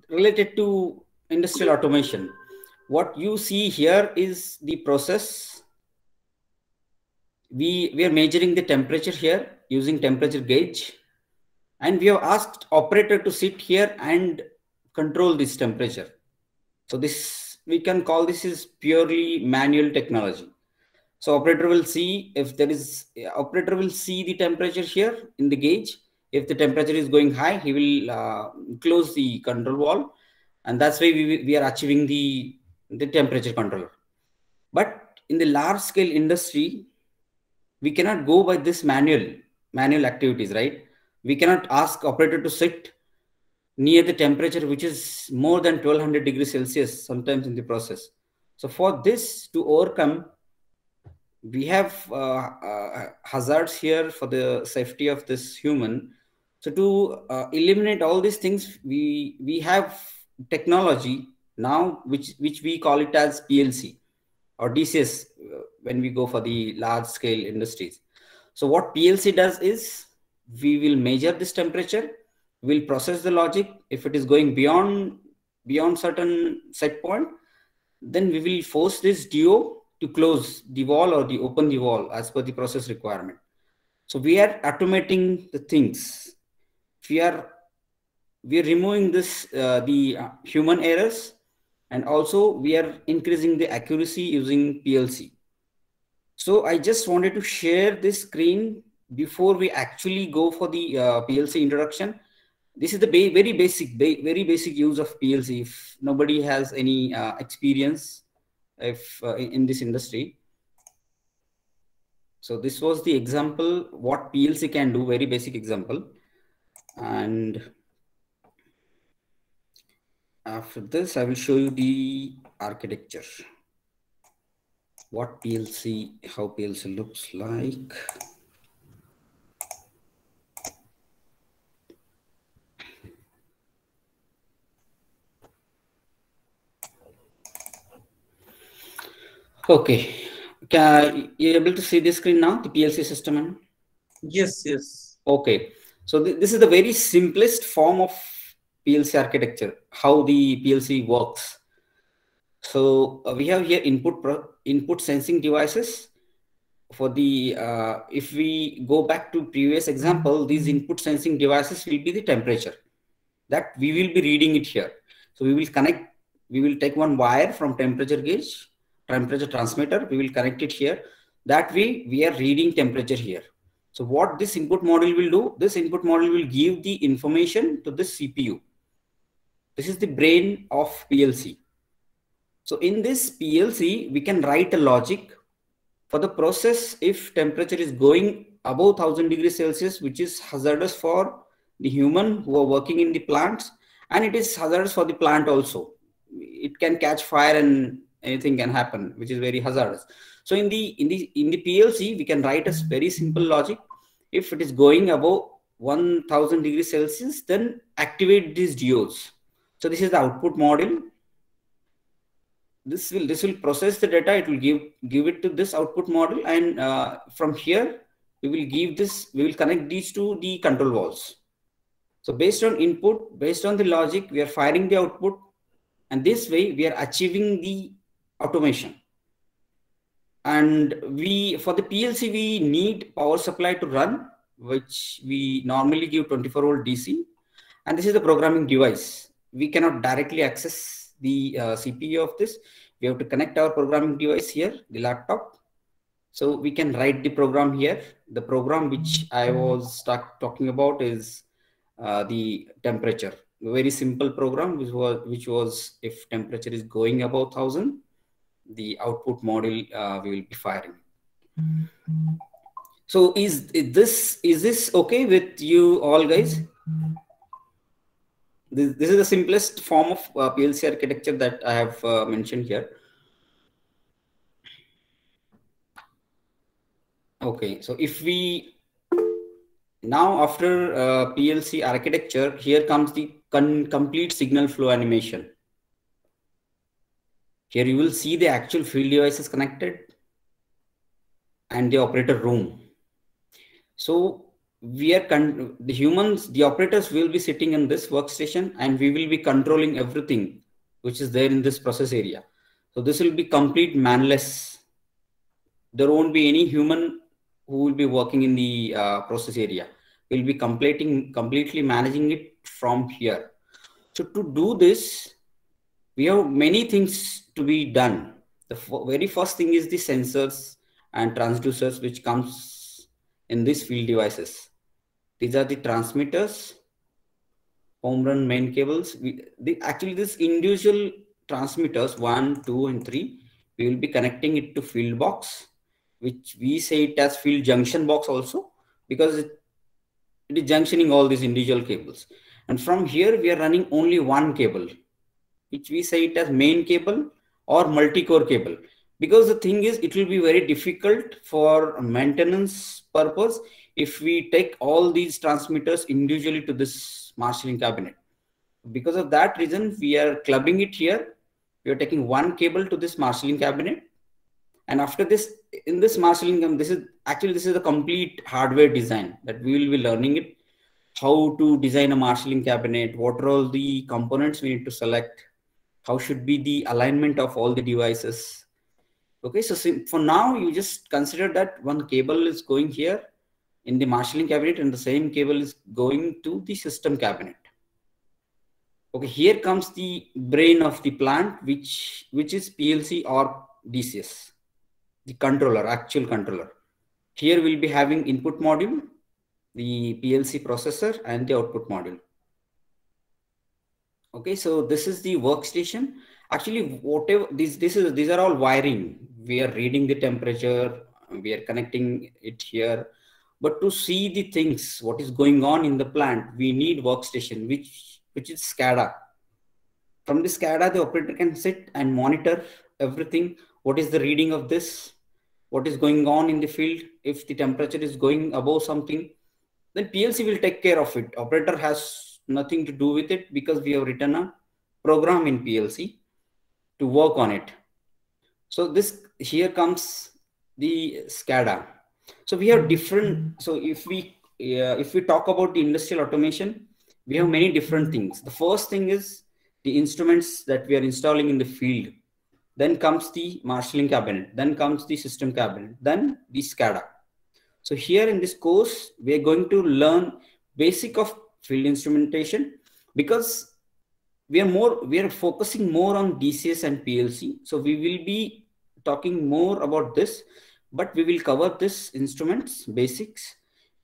related to industrial automation. What you see here is the process. We are measuring the temperature here using temperature gauge, and we have asked operator to sit here and control this temperature. So this, we can call this is purely manual technology. So operator will see if there is, operator will see the temperature here in the gauge. If the temperature is going high, he will close the control valve, and that's why we are achieving the temperature controller. But in the large scale industry, we cannot go by this manual activities, right? We cannot ask operator to sit near the temperature which is more than 1200 degrees Celsius sometimes in the process. So for this to overcome, we have hazards here for the safety of this human. So to eliminate all these things, we have technology now which we call it as PLC or DCS when we go for the large scale industries. So what PLC does is, we will measure this temperature, we'll process the logic. If it is going beyond certain set point, then we will force this DO to close the wall or the open the wall as per the process requirement. So we are automating the things. We are removing this the human errors, and also we are increasing the accuracy using PLC. So I just wanted to share this screen before we actually go for the PLC introduction. This is the very basic use of PLC. If nobody has any experience if in this industry. So this was the example what PLC can do, very basic example. And after this, I will show you the architecture. What PLC, how PLC looks like. Okay, can you able to see the screen now, the PLC system? Yes, yes. Okay, so this is the very simplest form of PLC architecture, how the PLC works. So we have here input sensing devices. For the if we go back to previous example, these input sensing devices will be the temperature that we will be reading it here. So we will take one wire from temperature gauge, temperature transmitter, we will connect it here. That way we are reading temperature here. So what this input module will do, this input module will give the information to this CPU. This is the brain of PLC. So in this PLC, we can write a logic for the process. If temperature is going above 1000 degrees Celsius, which is hazardous for the human who are working in the plants, and it is hazardous for the plant also. It can catch fire and anything can happen, which is very hazardous. So in the PLC, we can write a very simple logic. If it is going above 1000 degrees Celsius, then activate these diodes. So this is the output module. This will process the data. It will give it to this output module, and from here we will connect these to the control valves. So based on input, based on the logic, we are firing the output, and this way we are achieving the automation. And for the PLC, we need power supply to run, which we normally give 24-volt DC. And this is the programming device. We cannot directly access the CPU of this. We have to connect our programming device here, the laptop. So we can write the program here. The program which I was talking about is the temperature. A very simple program, which was if temperature is going above 1000, the output module we will be firing. So is this okay with you all, guys? This is the simplest form of PLC architecture that I have mentioned here. Okay, so if we now after PLC architecture, here comes the complete signal flow animation. Here you will see the actual field devices connected and the operator room. So the humans, the operators will be sitting in this workstation, and we will be controlling everything which is there in this process area. So this will be complete manless. There won't be any human who will be working in the process area. We'll be completely managing it from here. So to do this, we have many things to be done. The very first thing is the sensors and transducers, which comes in these field devices. These are the transmitters, home run main cables. Actually, this individual transmitters 1, 2, and 3, we will be connecting it to field box, which we say it as field junction box also, because it is junctioning all these individual cables. And from here, we are running only one cable, which we say it as main cable or multi-core cable. Because the thing is, it will be very difficult for maintenance purpose if we take all these transmitters individually to this marshalling cabinet. Because of that reason, we are clubbing it here. We are taking one cable to this marshalling cabinet. And after this, in this marshalling, this is the complete hardware design that we will be learning it. How to design a marshalling cabinet, what are all the components we need to select, how should be the alignment of all the devices. Okay, so for now, you just consider that one cable is going here in the marshalling cabinet, and the same cable is going to the system cabinet. Okay, here comes the brain of the plant, which is PLC or DCS, the controller, actual controller. Here we'll be having input module, the PLC processor, and the output module. Okay, so this is the workstation. Actually, whatever these are all wiring. We are reading the temperature, we are connecting it here. But to see the things, what is going on in the plant, we need workstation, which is SCADA. From the SCADA, the operator can sit and monitor everything. What is the reading of this? What is going on in the field? If the temperature is going above something, then PLC will take care of it. Operator has nothing to do with it, because we have written a program in PLC to work on it. So here comes the SCADA. So we have different. So if we talk about the industrial automation, we have many different things. The first thing is the instruments that we are installing in the field. Then comes the marshalling cabinet. Then comes the system cabinet. Then the SCADA. So here in this course, we are going to learn basic of field instrumentation, because we are focusing more on DCS and PLC. So we will be talking more about this, but we will cover this instruments basics,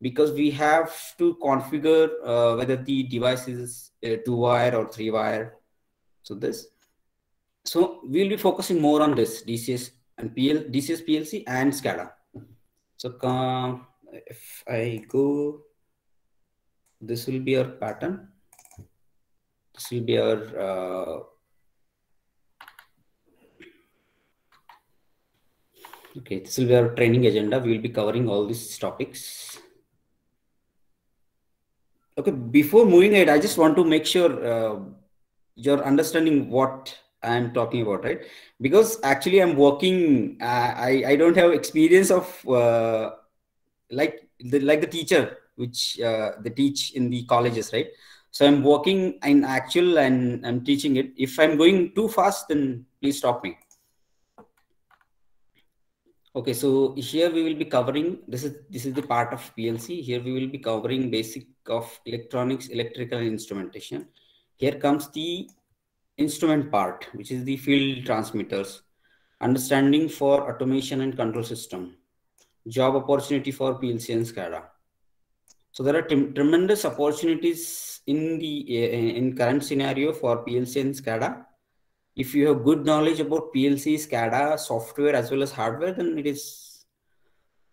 because we have to configure whether the device is 2-wire or 3-wire. So we'll be focusing more on this DCS, PLC, and SCADA. So if I go, this will be our pattern. This will be our okay, this will be our training agenda. We will be covering all these topics. Okay, before moving ahead, I just want to make sure you're understanding what I'm talking about, right? Because actually I'm working, I don't have experience of like the teacher, which they teach in the colleges, right? So I'm working in actual and I'm teaching it. If I'm going too fast, then please stop me. Okay, so here we will be covering, this is the part of PLC. Here we will be covering basic of electronics, electrical, and instrumentation. Here comes the instrument part, which is the field transmitters, understanding for automation and control system, job opportunity for PLC and SCADA. So there are tremendous opportunities in current scenario for PLC and SCADA. If you have good knowledge about PLC, SCADA, software as well as hardware, then it is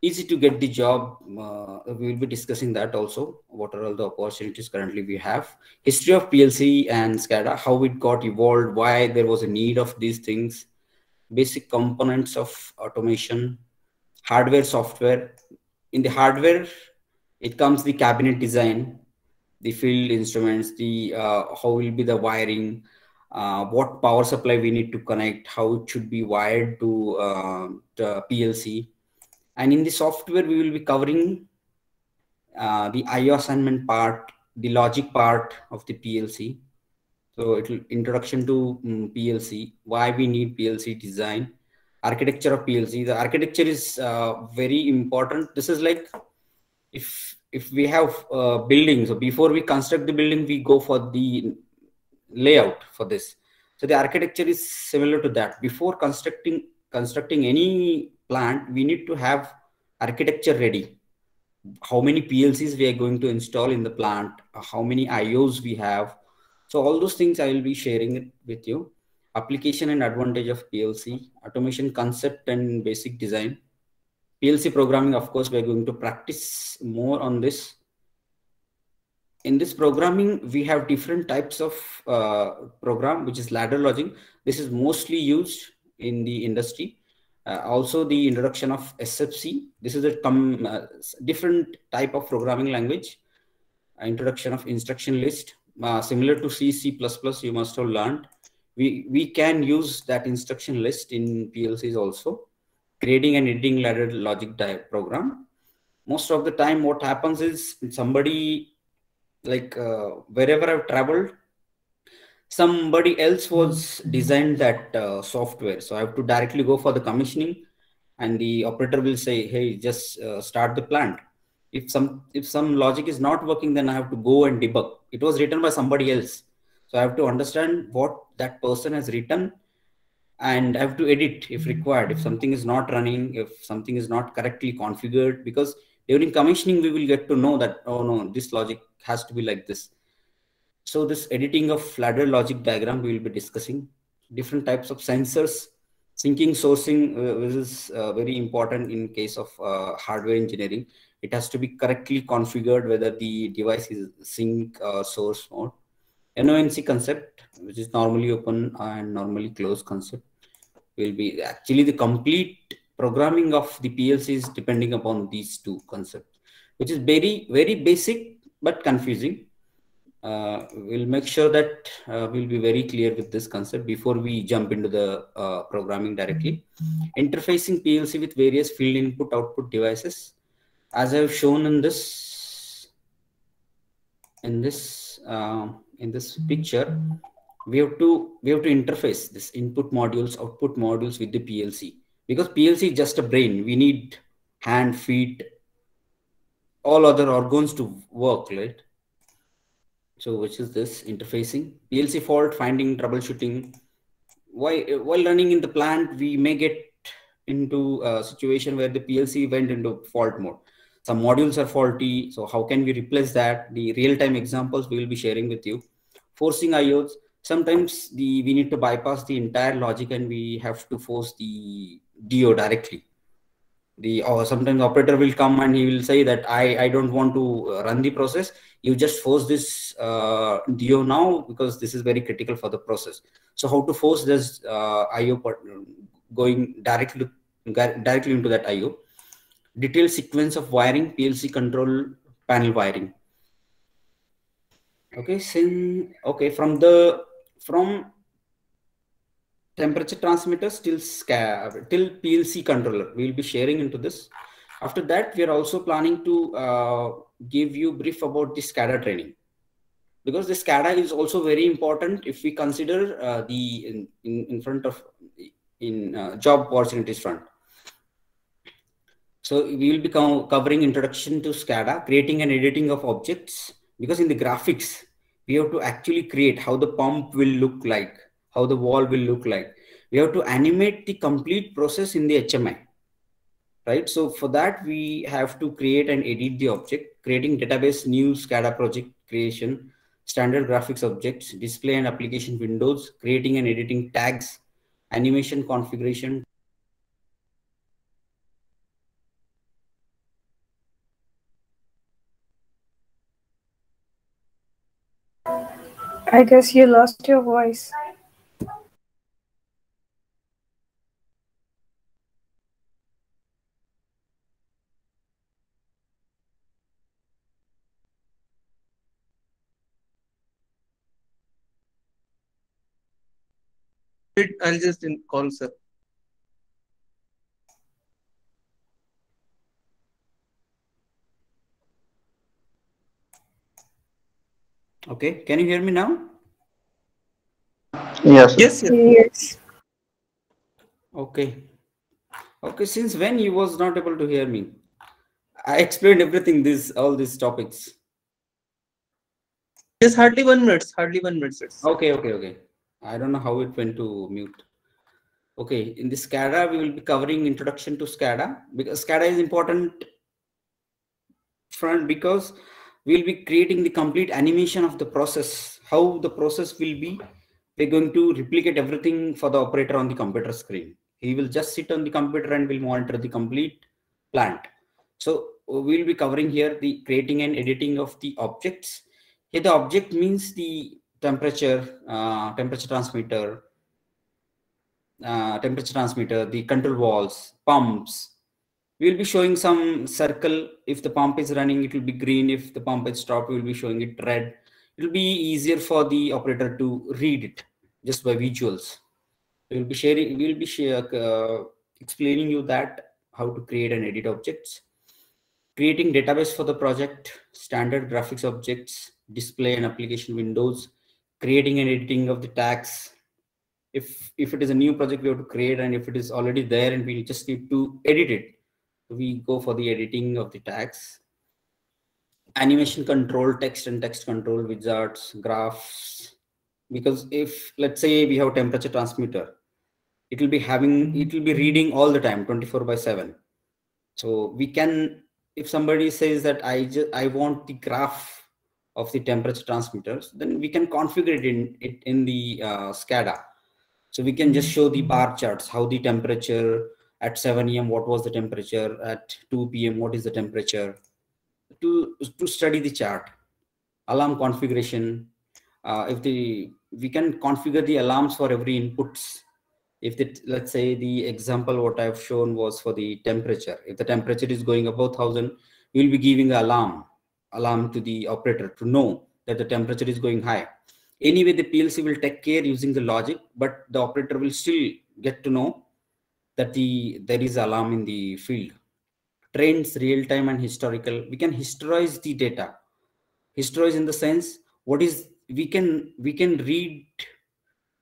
easy to get the job. We will be discussing that also. What are all the opportunities currently we have? History of PLC and SCADA, how it got evolved, why there was a need of these things, basic components of automation, hardware, software. In the hardware, it comes the cabinet design, the field instruments, the how will be the wiring, what power supply we need to connect, how it should be wired to the PLC. And in the software, we will be covering the IO assignment part, the logic part of the PLC. So it will introduction to PLC, why we need PLC design, architecture of PLC. The architecture is very important. This is like if we have building, so before we construct the building, we go for the layout for this. So the architecture is similar to that. Before constructing any plant, we need to have architecture ready. How many PLCs we are going to install in the plant, how many IOs we have. So all those things I will be sharing it with you. Application and advantage of PLC, automation concept and basic design. PLC programming, of course, we're going to practice more on this. In this programming, we have different types of program, which is ladder logic. This is mostly used in the industry. Also, the introduction of SFC. This is a different type of programming language. Introduction of instruction list, similar to C, C++, you must have learned. We can use that instruction list in PLCs also. Creating and editing ladder logic program. Most of the time, what happens is somebody, like wherever I've traveled, somebody else was designed that software. So I have to directly go for the commissioning, and the operator will say, hey, just start the plant. If some logic is not working, then I have to go and debug. It was written by somebody else. So I have to understand what that person has written, and I have to edit if required. If something is not running, if something is not correctly configured, because during commissioning, we will get to know that, oh no, this logic has to be like this. So this editing of ladder logic diagram, we will be discussing different types of sensors, syncing, sourcing, which is very important in case of hardware engineering. It has to be correctly configured whether the device is sync source mode. NONC concept, which is normally open and normally closed concept, will be actually the complete programming of the PLCs depending upon these two concepts, which is very, very basic but confusing. We'll make sure that we'll be very clear with this concept before we jump into the programming directly. Interfacing PLC with various field input output devices. As I've shown in this picture, we have to interface this input modules, output modules with the PLC, because PLC is just a brain. We need hand, feet, all other organs to work, right? So which is this interfacing, PLC fault finding, troubleshooting. While running in the plant, we may get into a situation where the PLC went into fault mode. Some modules are faulty. So how can we replace that? The real-time examples we will be sharing with you. Forcing IOs. Sometimes we need to bypass the entire logic and we have to force the DO directly. Or sometimes operator will come and he will say that I don't want to run the process. You just force this DO now because this is very critical for the process. So how to force this IO going directly into that IO. Detailed sequence of wiring, PLC control panel wiring. Okay, from temperature transmitters till PLC controller, we will be sharing into this. After that, we are also planning to give you brief about the SCADA training, because the SCADA is also very important if we consider the in front of job opportunities front. So we will be covering introduction to SCADA, creating and editing of objects, because in the graphics, we have to actually create how the pump will look like, how the wall will look like. We have to animate the complete process in the HMI, right? So for that, we have to create and edit the object, creating database, new SCADA project creation, standard graphics objects, display and application windows, creating and editing tags, animation configuration. I guess you lost your voice. I'll just call, sir. Okay, can you hear me now? Yes, Yes, yes. Yes. Okay. Okay, since when you was not able to hear me? I explained everything, all these topics. Yes, hardly 1 minute. Hardly 1 minute, sir. Okay. I don't know how it went to mute. Okay, in this SCADA, we will be covering introduction to SCADA, because SCADA is important front, because we'll be creating the complete animation of the process, how the process will be. We're going to replicate everything for the operator on the computer screen. He will just sit on the computer and will monitor the complete plant. So we'll be covering here the creating and editing of the objects. Here the object means the temperature, temperature transmitter, the control valves, pumps. We'll be showing some circle. If the pump is running, it will be green. If the pump is stopped, we'll be showing it red. It will be easier for the operator to read it just by visuals. We'll be explaining you that how to create and edit objects, creating database for the project, standard graphics objects, display and application windows, creating and editing of the tags. If it is a new project we have to create, and if it is already there and we just need to edit it, we go for the editing of the tags. Animation control, text and text control, wizards, graphs. Because if let's say we have temperature transmitter, it will be reading all the time 24/7. So we can, if somebody says that I want the graph of the temperature transmitters, then we can configure it in the SCADA. So we can just show the bar charts, how the temperature at 7 a.m. what was the temperature, at 2 p.m. what is the temperature, to study the chart. Alarm configuration, we can configure the alarms for every inputs. If let's say the example what I've shown was for the temperature. If the temperature is going above 1000, we'll be giving an alarm to the operator to know that the temperature is going high. Anyway, the PLC will take care using the logic, but the operator will still get to know that there is alarm in the field. Trends, real time and historical. We can historize the data. Historize in the sense, what is we can read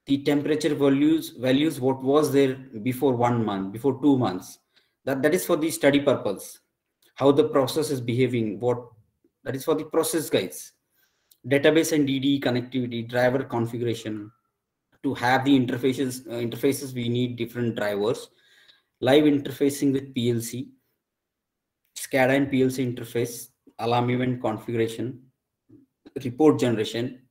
the temperature values what was there before 1 month, before 2 months. That is for the study purpose. How the process is behaving. That is for the process guys. Database and DD connectivity, driver configuration. To have the interfaces, we need different drivers. Live interfacing with PLC, SCADA and PLC interface, alarm event configuration, report generation,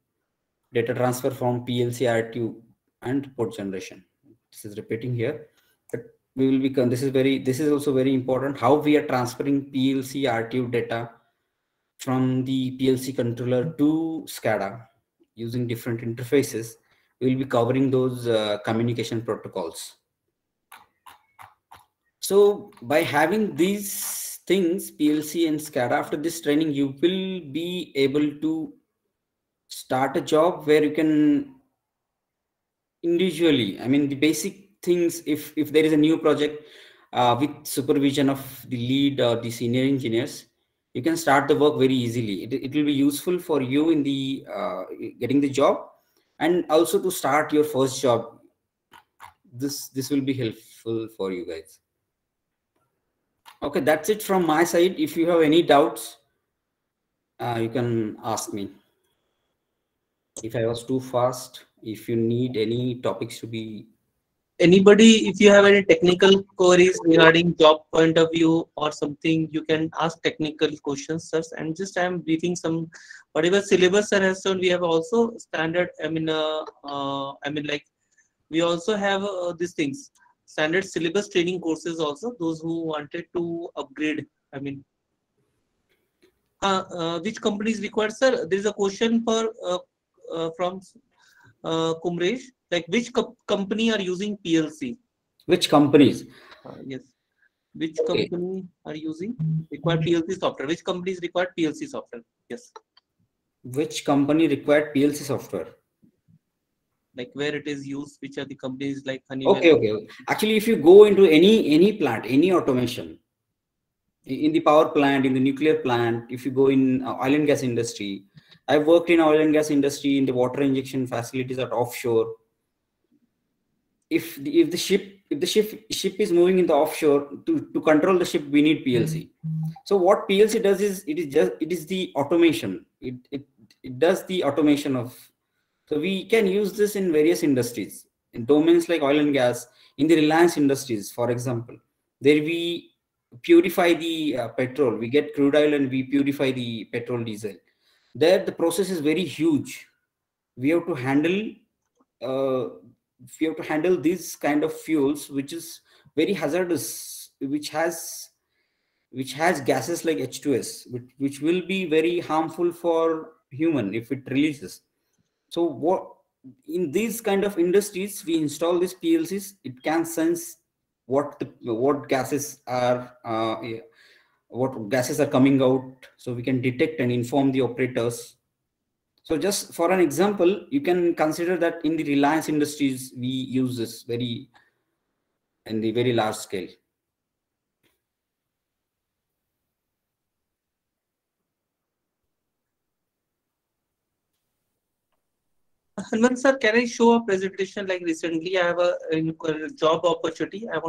data transfer from PLC RTU, and report generation. This is repeating here, but we will become. This is also very important. How we are transferring PLC RTU data from the PLC controller to SCADA using different interfaces. We will be covering those communication protocols. So by having these things, PLC and SCADA, after this training, you will be able to start a job where you can individually, I mean, the basic things, if there is a new project with supervision of the lead or the senior engineers, you can start the work very easily. It will be useful for you in the getting the job, and also to start your first job. This will be helpful for you guys. Okay, that's it from my side. If you have any doubts, you can ask me. If I was too fast, if you need any topics to be. Anybody, if you have any technical queries regarding job point of view or something, you can ask technical questions, sir. And just I am briefing some whatever syllabus sir has shown. We have also standard. Like we also have these things, standard syllabus training courses also. Those who wanted to upgrade. I mean, which companies required, sir? There is a question from Kumresh. Like which company are using PLC? Which companies? Yes. Which company are using required PLC software? Which companies required PLC software? Yes. Which company required PLC software? Like where it is used, which are the companies like Honeywell? Okay. Actually, if you go into any plant, any automation, in the power plant, in the nuclear plant, if you go in oil and gas industry, I've worked in oil and gas industry in the water injection facilities at offshore. If the ship is moving in the offshore, to control the ship, we need PLC. So what PLC does is it is the automation. It does the automation of. So we can use this in various industries, in domains like oil and gas, in the Reliance Industries, for example. There we purify the petrol. We get crude oil and we purify the petrol diesel. There the process is very huge. We have to handle these kind of fuels, which is very hazardous, which has gases like H2S, which will be very harmful for human if it releases. So what in these kind of industries we install these PLCs. It can sense what gases are coming out, so we can detect and inform the operators. So just for an example, you can consider that in the Reliance Industries we use this in the very large scale. Hanman sir, can I show a presentation like recently? I have a job opportunity. I want